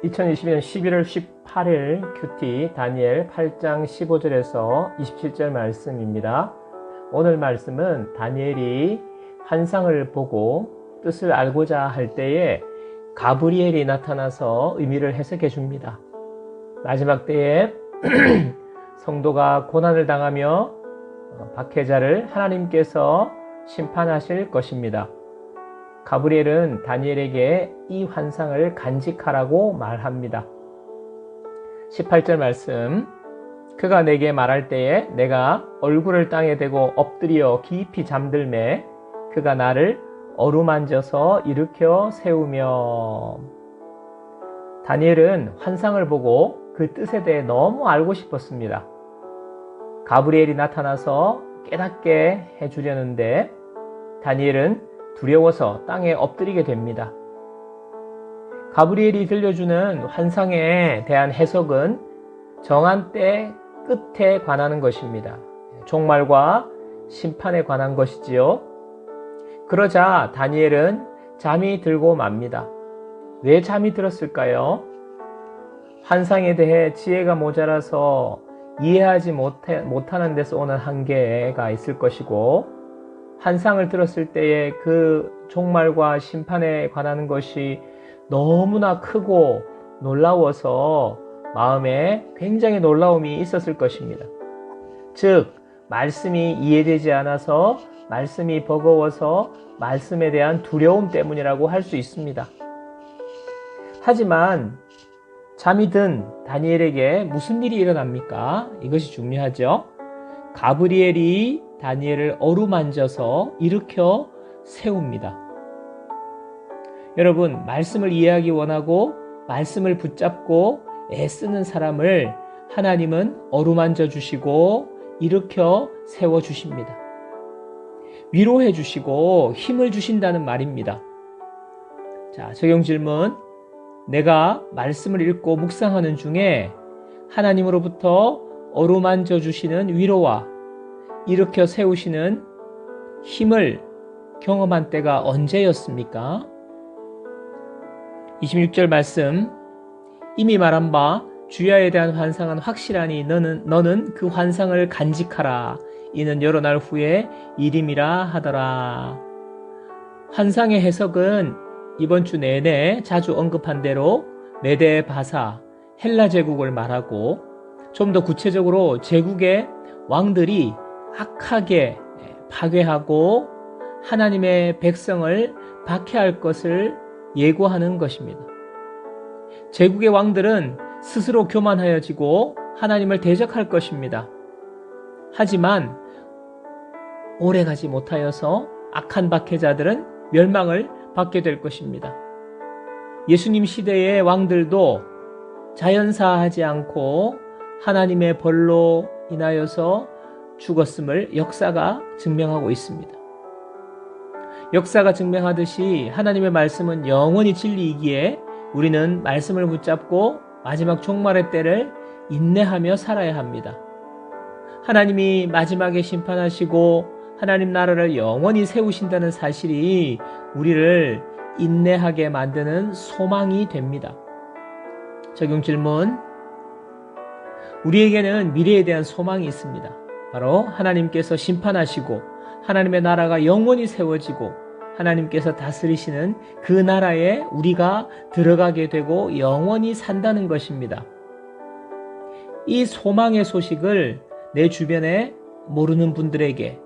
2022년 11월 18일 큐티 다니엘 8장 15절에서 27절 말씀입니다. 오늘 말씀은 다니엘이 환상을 보고 뜻을 알고자 할 때에 가브리엘이 나타나서 의미를 해석해 줍니다. 마지막 때에 성도가 고난을 당하며 박해자를 하나님께서 심판하실 것입니다. 가브리엘은 다니엘에게 이 환상을 간직하라고 말합니다. 18절 말씀, 그가 내게 말할 때에 내가 얼굴을 땅에 대고 엎드려 깊이 잠들매 그가 나를 어루만져서 일으켜 세우며. 다니엘은 환상을 보고 그 뜻에 대해 너무 알고 싶었습니다. 가브리엘이 나타나서 깨닫게 해주려는데 다니엘은 두려워서 땅에 엎드리게 됩니다. 가브리엘이 들려주는 환상에 대한 해석은 정한 때 끝에 관한 것입니다. 종말과 심판에 관한 것이지요. 그러자 다니엘은 잠이 들고 맙니다. 왜 잠이 들었을까요? 환상에 대해 지혜가 모자라서 이해하지 못하는 데서 오는 한계가 있을 것이고, 환상을 들었을 때에 그 종말과 심판에 관한 것이 너무나 크고 놀라워서 마음에 굉장히 놀라움이 있었을 것입니다. 즉, 말씀이 이해되지 않아서, 말씀이 버거워서 말씀에 대한 두려움 때문이라고 할 수 있습니다. 하지만 잠이 든 다니엘에게 무슨 일이 일어납니까? 이것이 중요하죠. 가브리엘이 다니엘을 어루만져서 일으켜 세웁니다. 여러분, 말씀을 이해하기 원하고 말씀을 붙잡고 애쓰는 사람을 하나님은 어루만져 주시고 일으켜 세워 주십니다. 위로해 주시고 힘을 주신다는 말입니다. 자, 적용 질문. 내가 말씀을 읽고 묵상하는 중에 하나님으로부터 어루만져 주시는 위로와 일으켜 세우시는 힘을 경험한 때가 언제였습니까? 26절 말씀, 이미 말한 바 주야에 대한 환상은 확실하니 너는 그 환상을 간직하라. 이는 여러 날 후에 일임이라 하더라. 환상의 해석은 이번 주 내내 자주 언급한 대로 메데 바사, 헬라 제국을 말하고, 좀 더 구체적으로 제국의 왕들이 악하게 파괴하고 하나님의 백성을 박해할 것을 예고하는 것입니다. 제국의 왕들은 스스로 교만하여지고 하나님을 대적할 것입니다. 하지만 오래가지 못하여서 악한 박해자들은 멸망을 받게 될 것입니다. 예수님 시대의 왕들도 자연사하지 않고 하나님의 벌로 인하여서 죽었음을 역사가 증명하고 있습니다. 역사가 증명하듯이 하나님의 말씀은 영원히 진리이기에 우리는 말씀을 붙잡고 마지막 종말의 때를 인내하며 살아야 합니다. 하나님이 마지막에 심판하시고 하나님 나라를 영원히 세우신다는 사실이 우리를 인내하게 만드는 소망이 됩니다. 적용 질문. 우리에게는 미래에 대한 소망이 있습니다. 바로 하나님께서 심판하시고 하나님의 나라가 영원히 세워지고 하나님께서 다스리시는 그 나라에 우리가 들어가게 되고 영원히 산다는 것입니다. 이 소망의 소식을 내 주변에 모르는 분들에게,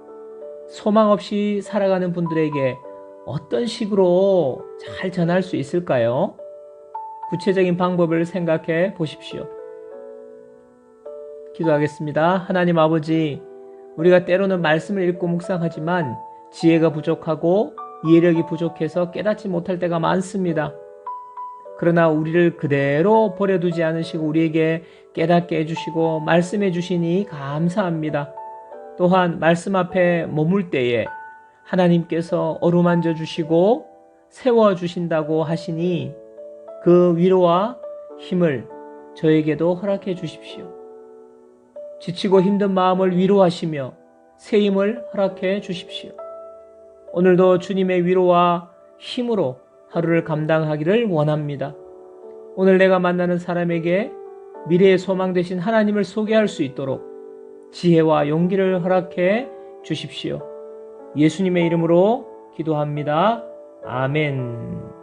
소망 없이 살아가는 분들에게 어떤 식으로 잘 전할 수 있을까요? 구체적인 방법을 생각해 보십시오. 기도하겠습니다. 하나님 아버지, 우리가 때로는 말씀을 읽고 묵상하지만 지혜가 부족하고 이해력이 부족해서 깨닫지 못할 때가 많습니다. 그러나 우리를 그대로 버려두지 않으시고 우리에게 깨닫게 해주시고 말씀해 주시니 감사합니다. 또한 말씀 앞에 머물 때에 하나님께서 어루만져 주시고 세워주신다고 하시니 그 위로와 힘을 저에게도 허락해 주십시오. 지치고 힘든 마음을 위로하시며 새 힘을 허락해 주십시오. 오늘도 주님의 위로와 힘으로 하루를 감당하기를 원합니다. 오늘 내가 만나는 사람에게 미래의 소망 되신 하나님을 소개할 수 있도록 지혜와 용기를 허락해 주십시오. 예수님의 이름으로 기도합니다. 아멘.